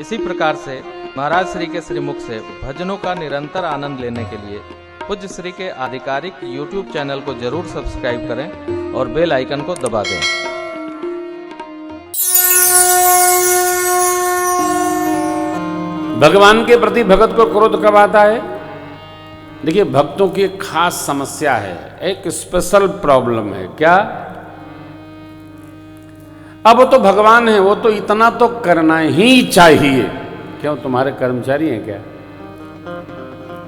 इसी प्रकार से महाराज श्री के श्रीमुख से भजनों का निरंतर आनंद लेने के लिए पूज्य श्री के आधिकारिक YouTube चैनल को जरूर सब्सक्राइब करें और बेल आइकन को दबा दें। भगवान के प्रति भगत को क्रोध कब आता है? देखिए, भक्तों की एक खास समस्या है, एक स्पेशल प्रॉब्लम है। क्या? अब वो तो भगवान है, वो तो इतना तो करना ही चाहिए। क्यों, तुम्हारे कर्मचारी हैं क्या?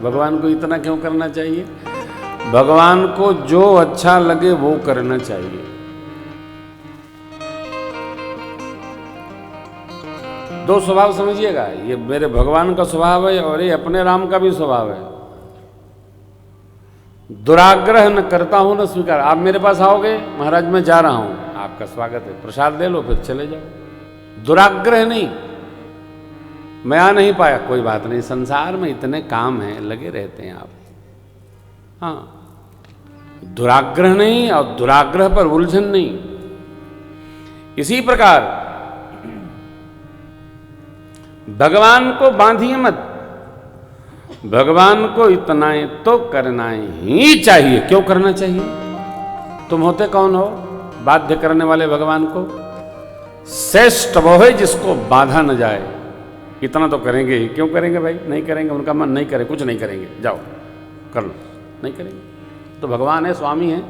भगवान को इतना क्यों करना चाहिए? भगवान को जो अच्छा लगे वो करना चाहिए। दो स्वभाव समझिएगा, ये मेरे भगवान का स्वभाव है और ये अपने राम का भी स्वभाव है। दुराग्रह न करता हूं न स्वीकार। आप मेरे पास आओगे, महाराज मैं जा रहा हूं, आपका स्वागत है, प्रसाद ले लो, फिर चले जाओ। दुराग्रह नहीं, मैं आ नहीं पाया, कोई बात नहीं, संसार में इतने काम हैं, लगे रहते हैं आप। हाँ, दुराग्रह नहीं और दुराग्रह पर उलझन नहीं। इसी प्रकार भगवान को बांधिए मत, भगवान को इतना तो करना ही चाहिए। क्यों करना चाहिए? तुम होते कौन हो बाध्य करने वाले भगवान को? श्रेष्ठ वो है जिसको बाधा न जाए। इतना तो करेंगे ही। क्यों करेंगे भाई? नहीं करेंगे, उनका मन नहीं करे, कुछ नहीं करेंगे, जाओ कर लो, नहीं करेंगे। तो भगवान है, स्वामी है,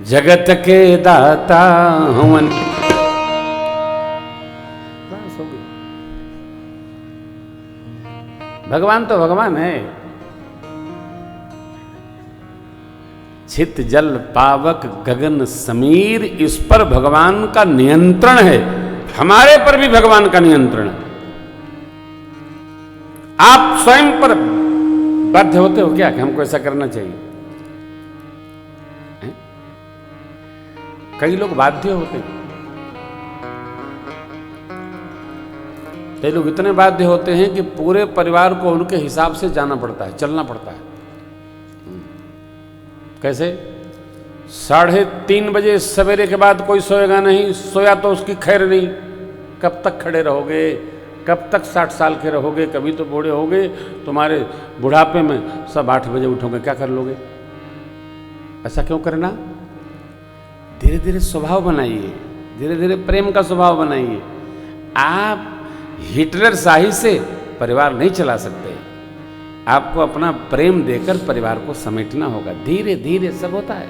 जगत के दाता हवन। बस हो गई। भगवान तो भगवान है। छित जल पावक गगन समीर, इस पर भगवान का नियंत्रण है। हमारे पर भी भगवान का नियंत्रण है। आप स्वयं पर बाध्य होते हो क्या कि हमको ऐसा करना चाहिए? कई लोग बाध्य होते हैं, कई लोग इतने बाध्य होते हैं कि पूरे परिवार को उनके हिसाब से जाना पड़ता है, चलना पड़ता है। कैसे? 3:30 बजे सवेरे के बाद कोई सोएगा नहीं, सोया तो उसकी खैर नहीं। कब तक खड़े रहोगे? कब तक 60 साल के रहोगे? कभी तो बूढ़े होगे, तुम्हारे बुढ़ापे में सब 8 बजे उठोगे, क्या कर लोगे? ऐसा क्यों करना? धीरे धीरे स्वभाव बनाइए, धीरे धीरे प्रेम का स्वभाव बनाइए। आप हिटलर शाही से परिवार नहीं चला सकते। आपको अपना प्रेम देकर परिवार को समेटना होगा। धीरे धीरे सब होता है।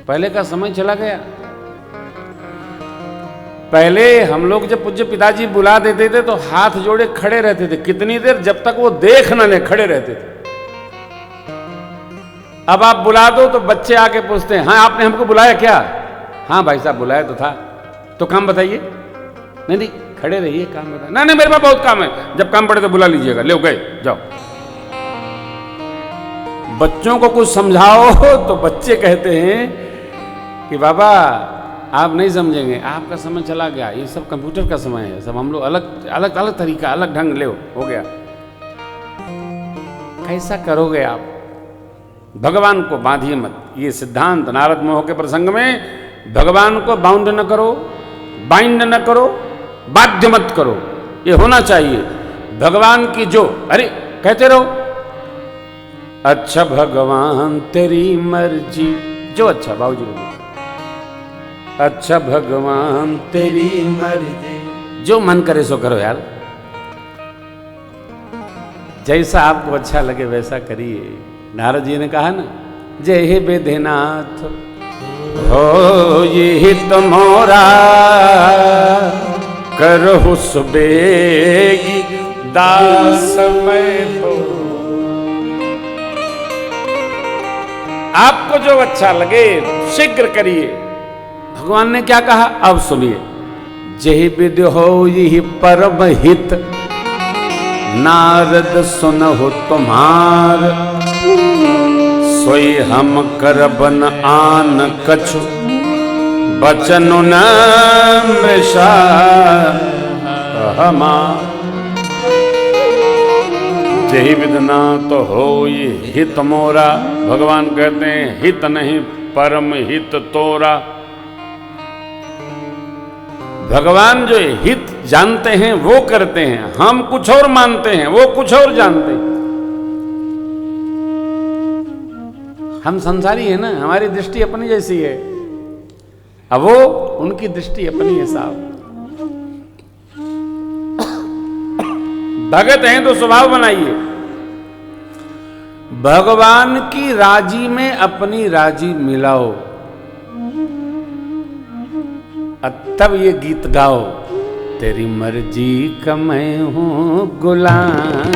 पहले का समय चला गया। पहले हम लोग जब पूज्य पिताजी बुला देते थे तो हाथ जोड़े खड़े रहते थे, कितनी देर? जब तक वो देख न ले, खड़े रहते थे। अब आप बुला दो तो बच्चे आके पूछते हैं, हाँ आपने हमको बुलाया क्या? हाँ भाई साहब बुलाया तो था। तो काम बताइए। नहीं नहीं, खड़े रहिए, काम बताइए। नहीं नहीं, मेरे पास बहुत काम है, जब काम पड़े तो बुला लीजिएगा, ले गए, जाओ। बच्चों को कुछ समझाओ तो बच्चे कहते हैं कि बाबा आप नहीं समझेंगे, आपका समय चला गया, ये सब कंप्यूटर का समय है, सब हम लोग अलग अलग अलग तरीका, अलग ढंग ले हो गया। कैसा करोगे आप? भगवान को बांधिए मत। ये सिद्धांत नारद मोह के प्रसंग में, भगवान को बाउंड न करो, बाइंड न करो, बाध्य मत करो। ये होना चाहिए। भगवान की जो, अरे कहते रहो, अच्छा भगवान तेरी मर्जी, जो अच्छा बाबूजी बोलो, अच्छा भगवान तेरी मर्जी, जो मन करे सो करो यार। जैसा आपको अच्छा लगे वैसा करिए। नारद जी ने कहा ना, जय हे वेदनाथ हो ये हित मोरा, करहु सुबेगी दास मैं हो। आपको जो अच्छा लगे शीघ्र करिए। भगवान ने क्या कहा अब सुनिए, जहि विद हो यही परम हित, नारद सुनहु तुम्हार, सोई हम करबन आन कछु, बचनु न मृषा हमार। जहि विदना तो हो ये हित मोरा। भगवान कहते हैं हित नहीं परम हित तोरा। भगवान जो हित जानते हैं वो करते हैं, हम कुछ और मानते हैं, वो कुछ और जानते हैं। हम संसारी है ना, हमारी दृष्टि अपनी जैसी है, अब वो उनकी दृष्टि अपनी है साहब। भगत हैं तो स्वभाव बनाइए, भगवान की राजी में अपनी राजी मिलाओ, तब ये गीत गाओ। तेरी मर्जी का मैं हूं गुलाम,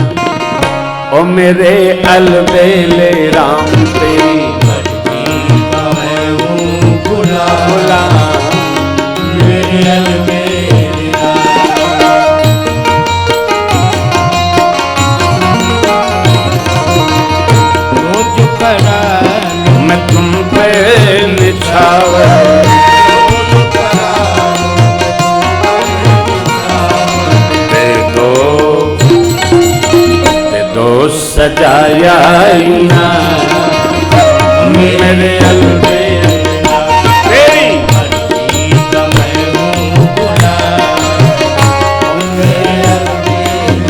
ओ मेरे अलबेले राम, तेरी मर्जी का मैं हूँ गुलाम, मेरे अलबेले राम। रोज करा मैं तुम पे निछावर, सजाया ना मेरे अलबेले, तेरी मर्जी का मैं हूँ गुलाम, मेरे अलबेले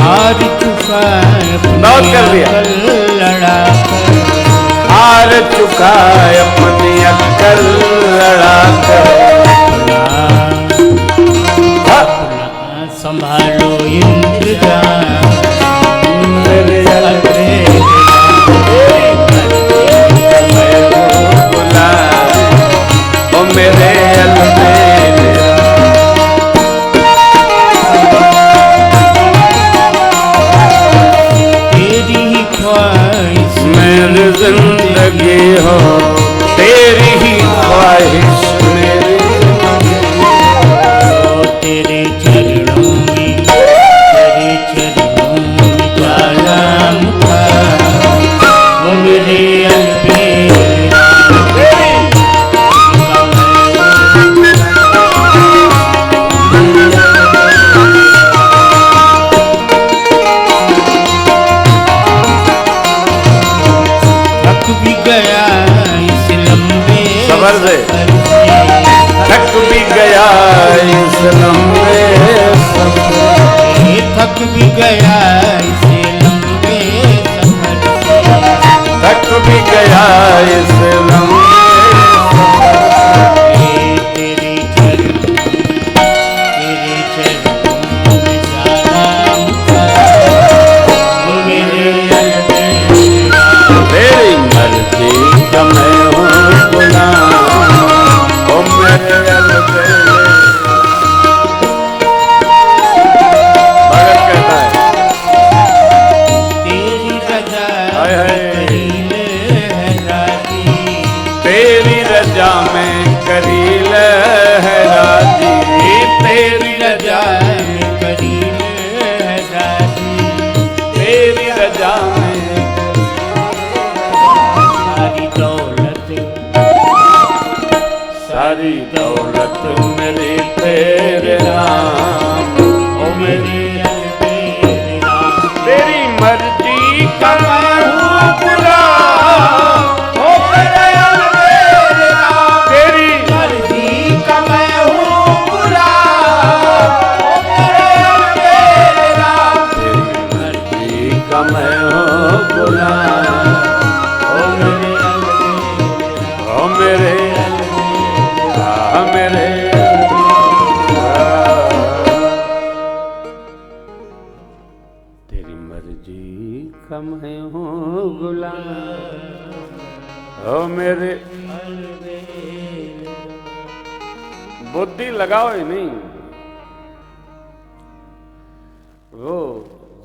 हार चुका बहुत कर दिया, लड़ा हार चुका अपनी अक्कल लड़ा कर, संभालो इंतजाम, मेरे अलबेले गुलाम, ओ मेरे अलबेले। तेरी ही ख्वाहिश मेरी जिंदगी हो, तेरी ही ख्वाहिश मेरी, तेरे चरणों में, तेरे चरणों में जाना था, वो मेरे अलबेले थक भी गया इस लंबे सफर से, थक भी गया इस लंबे सफर, थक भी गया इस लंबे सफर से, थक भी गया इस लंबे तेरे चरणों में सलाम था, वो मेरे अलबेले राम। तेरी मर्जी का मैं हूँ गुलाम, ओ मेरे अलबेले। भगत कहता है तेरी रजा हाय हाय, है राजी, तेरी रजा में करील है राजी, तेरी रजा में करीब है राजी, तेरी रजा में सारी दौलत सारी दौलत मेरी तेरे नाम, ओ मेरे अलबेले राम। तेरी मर्जी का मैं हूँ गुलाम, ओ मेरे अलबेले राम, तेरी मर्जी का मैं हूँ गुलाम, ओ मेरे अलबेले राम। तेरी मर्जी का मैं हूँ गुलाम, ओ मेरे अलबेले राम। ओ मेरे मेरे तेरी मर्जी का मैं हूँ गुलाम, ओ मेरे बुद्धि लगाओ ही नहीं, वो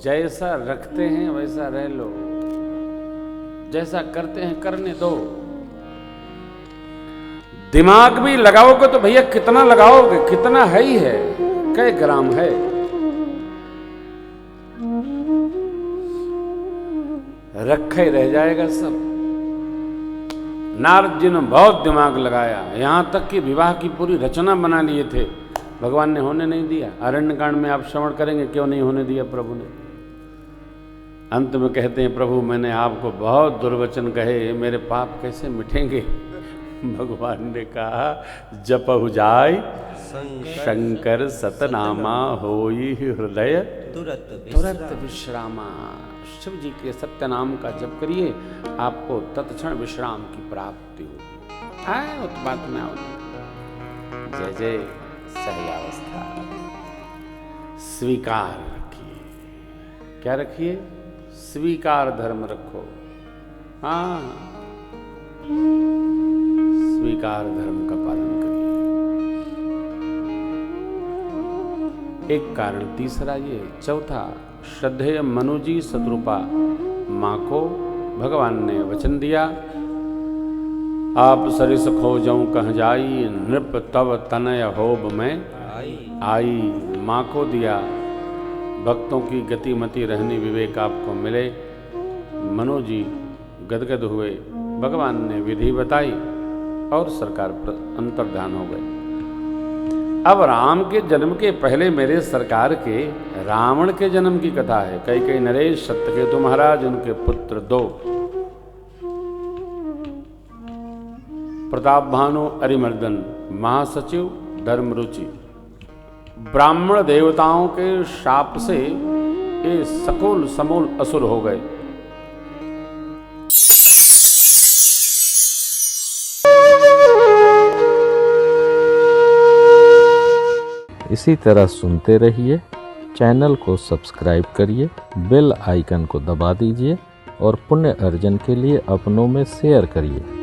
जैसा रखते हैं वैसा रह लो, जैसा करते हैं करने दो। दिमाग भी लगाओगे तो भैया कितना लगाओगे, कितना है ही है, कई ग्राम है। रखा ही रह जाएगा सब। नारद जी ने बहुत दिमाग लगाया, यहां तक कि विवाह की पूरी रचना बना लिए थे, भगवान ने होने नहीं दिया। अरण्यकांड में आप श्रवण करेंगे क्यों नहीं होने दिया प्रभु ने। अंत में कहते हैं, प्रभु मैंने आपको बहुत दुर्वचन कहे, मेरे पाप कैसे मिटेंगे? भगवान ने कहा, जपहु जाय शंकर सतनामा होई हृदय तुरंत विश्रामा। शिव जी के सत्य नाम का जप करिए, आपको तत्क्षण विश्राम की प्राप्ति होगी। आए उत्पात में आओ। जय जय सहयावस्था। स्वीकार रखिए। क्या रखिए? स्वीकार धर्म रखो। हाँ, स्वीकार धर्म का पालन करिए। एक कारण तीसरा ये। चौथा, श्रद्धेय मनुजी सतरूपा माँ को भगवान ने वचन दिया, आप सरिस खोजऊं कह जाई, नृप तव तनय होब में आई। माँ को दिया, भक्तों की गतिमति रहनी विवेक आपको मिले। मनोजी गदगद हुए, भगवान ने विधि बताई और सरकार पर अंतर्धान हो गए। अब राम के जन्म के पहले मेरे सरकार के रावण के जन्म की कथा है। कई नरेश, सत्यकेतु महाराज, उनके पुत्र 2, प्रताप भानु, अरिमर्दन, महासचिव, धर्मरुचि। ब्राह्मण देवताओं के शाप से ये सकूल समूल असुर हो गए। इसी तरह सुनते रहिए। चैनल को सब्सक्राइब करिए, बेल आइकन को दबा दीजिए और पुण्य अर्जन के लिए अपनों में शेयर करिए।